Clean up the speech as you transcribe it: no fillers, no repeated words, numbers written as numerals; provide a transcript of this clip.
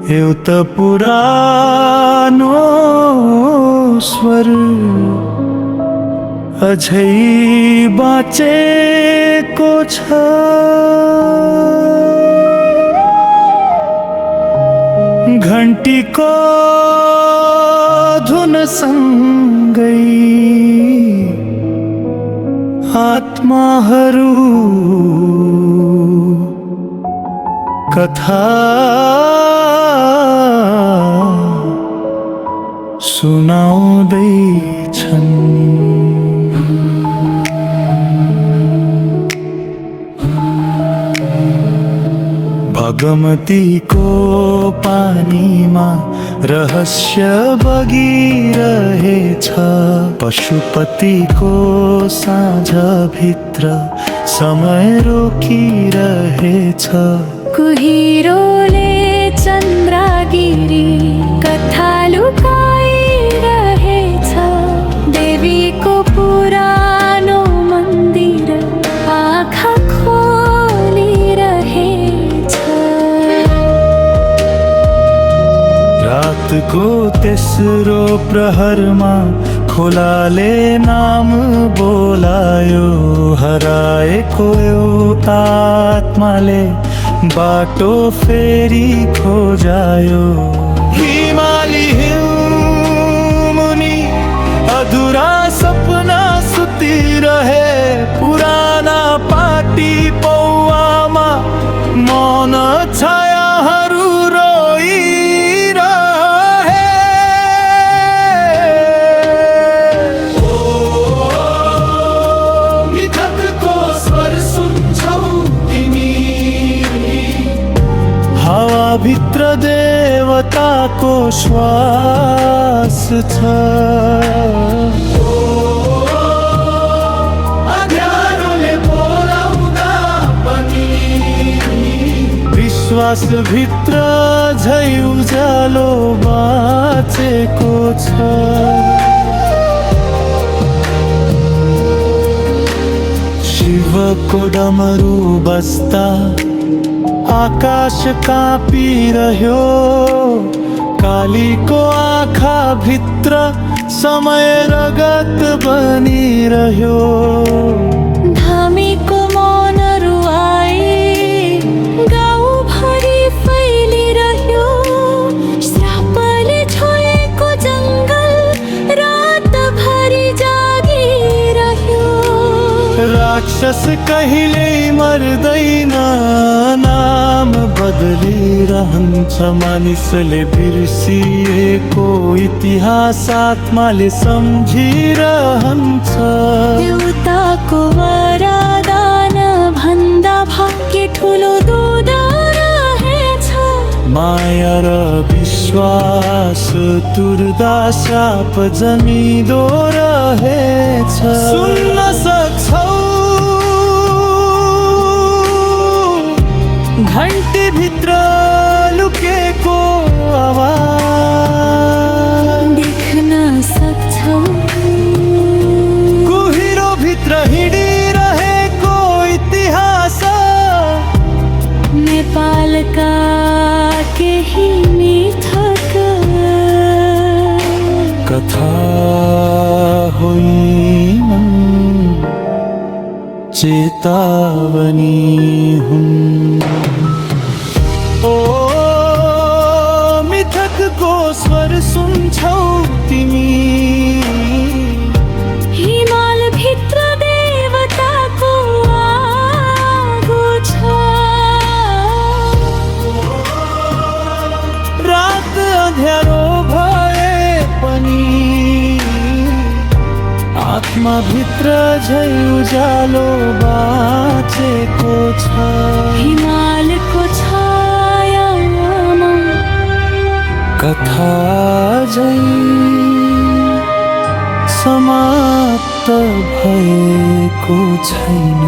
एउटा पुरानो स्वर अझै बाँचेको छ। घन्टीको धुनसँगै आत्माहरू कथा सुनाउँदैछन्। भगमतीको पानीमा रहस्य बगिरहेछ। पशुपतिको साँझभित्र समय रोकिरहेछ। कुहिरोले चन्द्रगिरी कथा लुकाइरहेछ। देवीको पुरानो मन्दिर आँखा खोलिरहेछ। रातको तेस्रो प्रहरमा खोलाले नाम बोलायो। हराएको एउटा आत्माले बाटो फेरि खोजायो। हिमाली हिउँमुनि अधुरा सपना सुतिरहे। पुराना पाटी पौवामा मौन छायाहरू रोइरहे। ओ मिथकको स्वर सुन्छौ तिमी। हावाभित्र देवताको श्वास छ। अँध्यारोले बोलाउँदा पनि विश्वासभित्र झै उज्यालो बाँचेको छ। शिवको डमरू बस्दा आकाश काँपिरह्यो। कालीको आँखा भित्र समय रगत बनिरह्यो। धामीको मौनहरू आए गाउँभरि फैलिरह्यो। श्रापले छोएको जङ्गल रातभरि जागिरह्यो। राक्षस कहिल्यै मर्दैन, नाम बदलिरहन्छ। मानिसले बिर्सिएको इतिहास आत्माले सम्झिरहन्छ। देउताको वरदान भन्दा भाग्य ठुलो दूध रहेछ। माया र विश्वास तुर्दा शाप जमिदो रहेछ। सुन्न सक्छौ घन्टी भित्र लुकेको आवाज। देख्न सक्छौ कुहिरो भित्र हिँडिरहेको इतिहास। नेपालका केही मिथक कथा होइन, चेतावनी हुन्। ओ मिथकको स्वर सुन्छौ तिमी। हिमालभित्र देवताको आगो छ। रात अँध्यारो भए पनि आत्माभित्र झै उज्यालो बाँचेको छ। हिमालको छायामा कथा झै समाप्त भएको छैन।